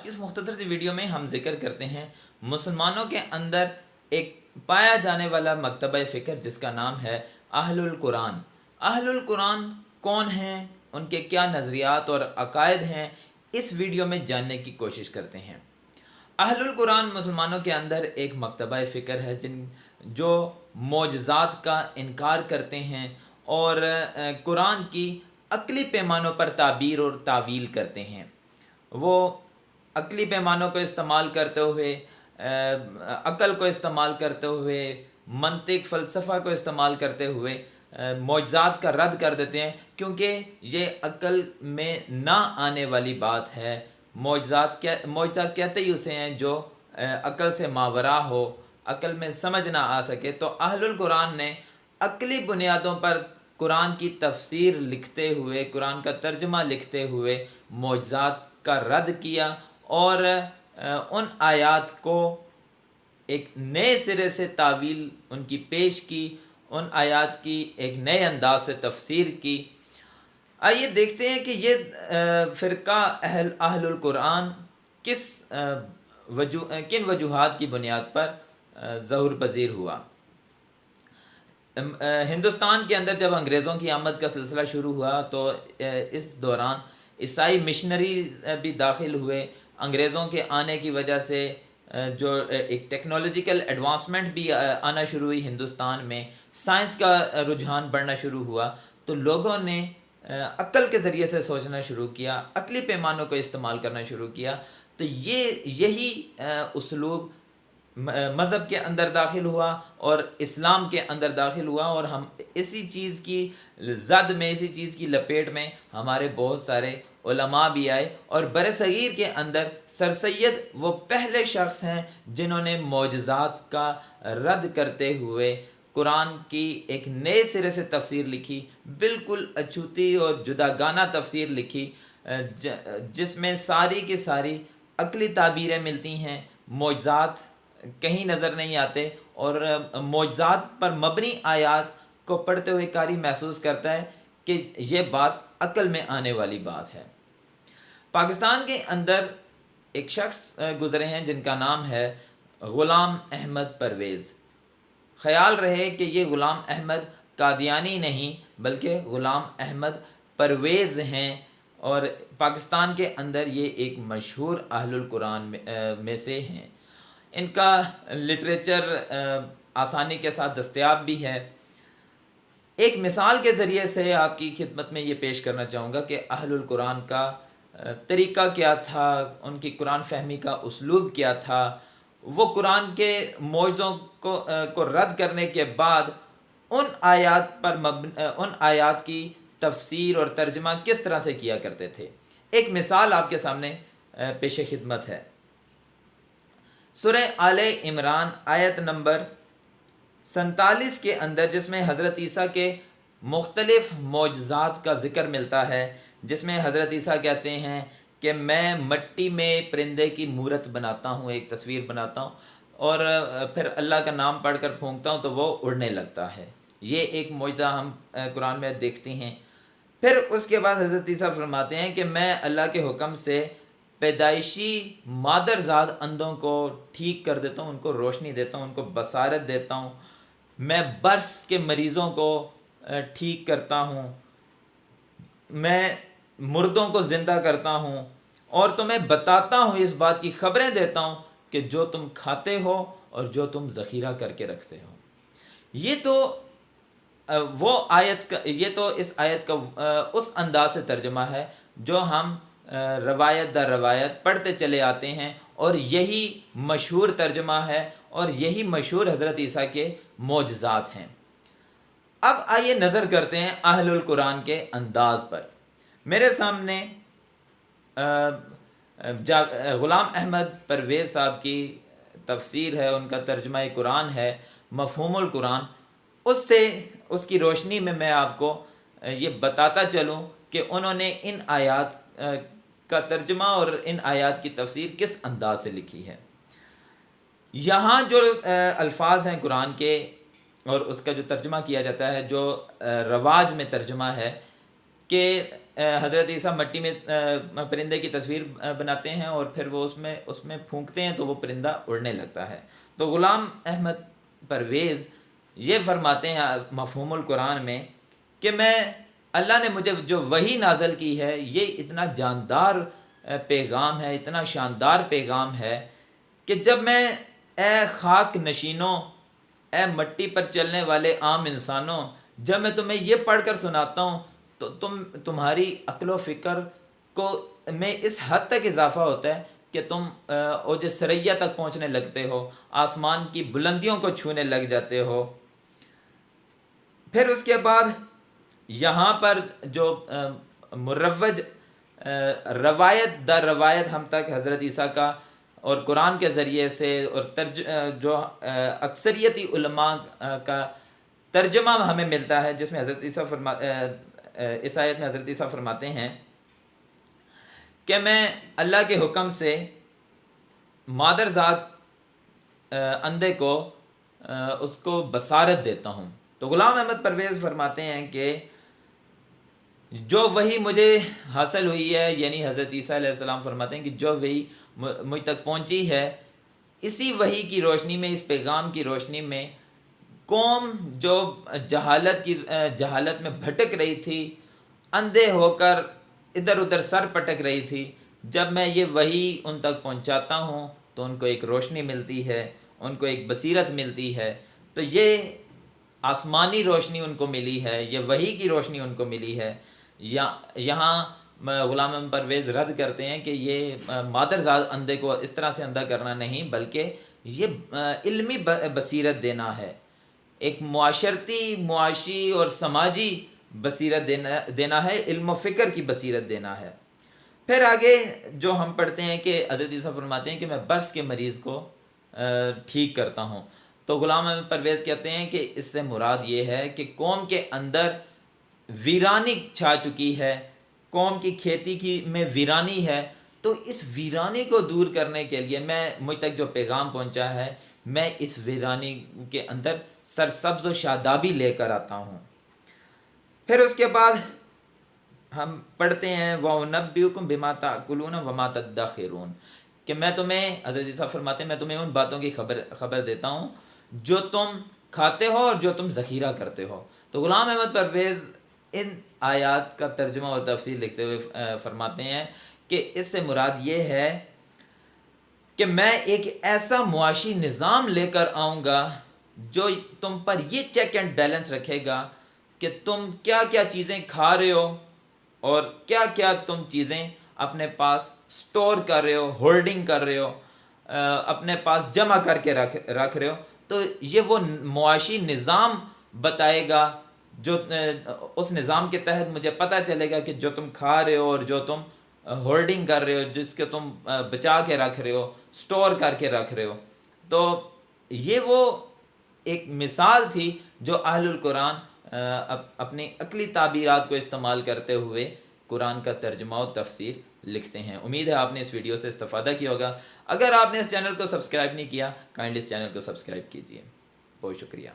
کی اس مختصر سی ویڈیو میں ہم ذکر کرتے ہیں مسلمانوں کے اندر ایک پایا جانے والا مکتبہ فکر جس کا نام ہے اہل القرآن۔ اہل القرآن کون ہیں، ان کے کیا نظریات اور عقائد ہیں، اس ویڈیو میں جاننے کی کوشش کرتے ہیں۔ اہل القرآن مسلمانوں کے اندر ایک مکتبہ فکر ہے جو معجزات کا انکار کرتے ہیں اور قرآن کی عقلی پیمانوں پر تعبیر اور تعویل کرتے ہیں۔ وہ عقلی پیمانوں کو استعمال کرتے ہوئے، عقل کو استعمال کرتے ہوئے، منطق فلسفہ کو استعمال کرتے ہوئے معجزات کا رد کر دیتے ہیں، کیونکہ یہ عقل میں نہ آنے والی بات ہے۔ معجزہ کہتے ہی اسے ہیں جو عقل سے ماورا ہو، عقل میں سمجھ نہ آ سکے۔ تو اہل القرآن نے عقلی بنیادوں پر قرآن کی تفسیر لکھتے ہوئے، قرآن کا ترجمہ لکھتے ہوئے معجزات کا رد کیا اور ان آیات کو ایک نئے سرے سے تعویل ان کی پیش کی، ان آیات کی ایک نئے انداز سے تفسیر کی۔ آئیے دیکھتے ہیں کہ یہ فرقہ اہل القرآن کن وجوہات کی بنیاد پر ظہور پذیر ہوا۔ ہندوستان کے اندر جب انگریزوں کی آمد کا سلسلہ شروع ہوا تو اس دوران عیسائی مشنری بھی داخل ہوئے۔ انگریزوں کے آنے کی وجہ سے جو ایک ٹیکنالوجیکل ایڈوانسمنٹ بھی آنا شروع ہوئی ہندوستان میں، سائنس کا رجحان بڑھنا شروع ہوا، تو لوگوں نے عقل کے ذریعے سے سوچنا شروع کیا، عقلی پیمانوں کو استعمال کرنا شروع کیا۔ تو یہی اسلوب مذہب کے اندر داخل ہوا اور اسلام کے اندر داخل ہوا، اور ہم اسی چیز کی زد میں، اسی چیز کی لپیٹ میں ہمارے بہت سارے علماء بھی آئے، اور برصغیر کے اندر سر سید وہ پہلے شخص ہیں جنہوں نے معجزات کا رد کرتے ہوئے قرآن کی ایک نئے سرے سے تفسیر لکھی، بالکل اچھوتی اور جداگانہ تفسیر لکھی، جس میں ساری کی ساری عقلی تعبیریں ملتی ہیں، معجزات کہیں نظر نہیں آتے، اور معجزات پر مبنی آیات کو پڑھتے ہوئے قاری محسوس کرتا ہے کہ یہ بات عقل میں آنے والی بات ہے۔ پاکستان کے اندر ایک شخص گزرے ہیں جن کا نام ہے غلام احمد پرویز۔ خیال رہے کہ یہ غلام احمد قادیانی نہیں بلکہ غلام احمد پرویز ہیں، اور پاکستان کے اندر یہ ایک مشہور اہل القرآن میں سے ہیں۔ ان کا لٹریچر آسانی کے ساتھ دستیاب بھی ہے۔ ایک مثال کے ذریعے سے آپ کی خدمت میں یہ پیش کرنا چاہوں گا کہ اہل القرآن کا طریقہ کیا تھا، ان کی قرآن فہمی کا اسلوب کیا تھا۔ وہ قرآن کے معجزوں کو رد کرنے کے بعد ان آیات کی تفسیر اور ترجمہ کس طرح سے کیا کرتے تھے۔ ایک مثال آپ کے سامنے پیش خدمت ہے۔ سورہ آل عمران آیت نمبر 47 کے اندر، جس میں حضرت عیسیٰ کے مختلف معجزات کا ذکر ملتا ہے، جس میں حضرت عیسیٰ کہتے ہیں کہ میں مٹی میں پرندے کی مورت بناتا ہوں، ایک تصویر بناتا ہوں، اور پھر اللہ کا نام پڑھ کر پھونکتا ہوں تو وہ اڑنے لگتا ہے۔ یہ ایک معجزہ ہم قرآن میں دیکھتے ہیں۔ پھر اس کے بعد حضرت عیسیٰ فرماتے ہیں کہ میں اللہ کے حکم سے پیدائشی مادرزاد اندھوں کو ٹھیک کر دیتا ہوں، ان کو روشنی دیتا ہوں، ان کو بصارت دیتا ہوں، میں برس کے مریضوں کو ٹھیک کرتا ہوں، میں مردوں کو زندہ کرتا ہوں، اور تمہیں بتاتا ہوں، اس بات کی خبریں دیتا ہوں کہ جو تم کھاتے ہو اور جو تم ذخیرہ کر کے رکھتے ہو۔ یہ تو اس آیت کا اس انداز سے ترجمہ ہے جو ہم روایت در روایت پڑھتے چلے آتے ہیں، اور یہی مشہور ترجمہ ہے، اور یہی مشہور حضرت عیسیٰ کے معجزات ہیں۔ اب آئیے نظر کرتے ہیں اہل القرآن کے انداز پر۔ میرے سامنے غلام احمد پرویز صاحب کی تفسیر ہے، ان کا ترجمہ قرآن ہے مفہوم القرآن۔ اس کی روشنی میں آپ کو یہ بتاتا چلوں کہ انہوں نے ان آیات کا ترجمہ اور ان آیات کی تفسیر کس انداز سے لکھی ہے۔ یہاں جو الفاظ ہیں قرآن کے اور اس کا جو ترجمہ کیا جاتا ہے، جو رواج میں ترجمہ ہے کہ حضرت عیسیٰ مٹی میں پرندے کی تصویر بناتے ہیں اور پھر وہ اس میں پھونکتے ہیں تو وہ پرندہ اڑنے لگتا ہے۔ تو غلام احمد پرویز یہ فرماتے ہیں مفہوم القرآن میں کہ اللہ نے مجھے جو وحی نازل کی ہے یہ اتنا جاندار پیغام ہے، اتنا شاندار پیغام ہے کہ جب میں اے خاک نشینوں، اے مٹی پر چلنے والے عام انسانوں، جب میں تمہیں یہ پڑھ کر سناتا ہوں تو تمہاری عقل و فکر کو میں اس حد تک اضافہ ہوتا ہے کہ تم اوج ثریا تک پہنچنے لگتے ہو، آسمان کی بلندیوں کو چھونے لگ جاتے ہو۔ پھر اس کے بعد یہاں پر جو مروج روایت در روایت ہم تک حضرت عیسیٰ کا اور قرآن کے ذریعے سے اور جو اکثریتی علماء کا ترجمہ ہمیں ملتا ہے، جس میں حضرت عیسیٰ اس آیت میں حضرت عیسیٰ فرماتے ہیں کہ میں اللہ کے حکم سے مادر ذات اندھے کو اس کو بصارت دیتا ہوں۔ تو غلام احمد پرویز فرماتے ہیں کہ جو وحی مجھے حاصل ہوئی ہے، یعنی حضرت عیسیٰ علیہ السلام فرماتے ہیں کہ جو وحی مجھ تک پہنچی ہے، اسی وحی کی روشنی میں، اس پیغام کی روشنی میں قوم جو جہالت میں بھٹک رہی تھی، اندھے ہو کر ادھر ادھر سر پٹک رہی تھی، جب میں یہ وحی ان تک پہنچاتا ہوں تو ان کو ایک روشنی ملتی ہے، ان کو ایک بصیرت ملتی ہے۔ تو یہ آسمانی روشنی ان کو ملی ہے، یہ وحی کی روشنی ان کو ملی ہے۔ یہاں غلام احمد پرویز رد کرتے ہیں کہ یہ مادر ذات اندھے کو اس طرح سے اندھا کرنا نہیں، بلکہ یہ علمی بصیرت دینا ہے، ایک معاشی اور سماجی بصیرت دینا ہے، علم و فکر کی بصیرت دینا ہے۔ پھر آگے جو ہم پڑھتے ہیں کہ حضرت عیسیٰ فرماتے ہیں کہ میں برس کے مریض کو ٹھیک کرتا ہوں۔ تو غلام احمد پرویز کہتے ہیں کہ اس سے مراد یہ ہے کہ قوم کے اندر ویرانی چھا چکی ہے، قوم کی کھیتی میں ویرانی ہے، تو اس ویرانی کو دور کرنے کے لیے مجھ تک جو پیغام پہنچا ہے، میں اس ویرانی کے اندر سرسبز و شادابی لے کر آتا ہوں۔ پھر اس کے بعد ہم پڑھتے ہیں وَأُنَبِّئُكُم بِمَا تَأْكُلُونَ وَمَا تَدَّخِرُونَ، کہ میں تمہیں، حضرت عیسیٰ فرماتے ہیں میں تمہیں ان باتوں کی خبر دیتا ہوں جو تم کھاتے ہو اور جو تم ذخیرہ کرتے ہو۔ تو غلام احمد پرویز ان آیات کا ترجمہ اور تفسیر لکھتے ہوئے فرماتے ہیں کہ اس سے مراد یہ ہے کہ میں ایک ایسا معاشی نظام لے کر آؤں گا جو تم پر یہ چیک اینڈ بیلنس رکھے گا کہ تم کیا کیا چیزیں کھا رہے ہو اور کیا کیا تم چیزیں اپنے پاس سٹور کر رہے ہو، ہولڈنگ کر رہے ہو، اپنے پاس جمع کر کے رکھ رہے ہو۔ تو یہ وہ معاشی نظام بتائے گا، جو اس نظام کے تحت مجھے پتہ چلے گا کہ جو تم کھا رہے ہو اور جو تم ہولڈنگ کر رہے ہو، جس کے تم بچا کے رکھ رہے ہو، سٹور کر کے رکھ رہے ہو۔ تو یہ وہ ایک مثال تھی جو اہل القرآن اپنی عقلی تعبیرات کو استعمال کرتے ہوئے قرآن کا ترجمہ و تفسیر لکھتے ہیں۔ امید ہے آپ نے اس ویڈیو سے استفادہ کیا ہوگا۔ اگر آپ نے اس چینل کو سبسکرائب نہیں کیا، کائنڈلی اس چینل کو سبسکرائب کیجیے۔ بہت شکریہ۔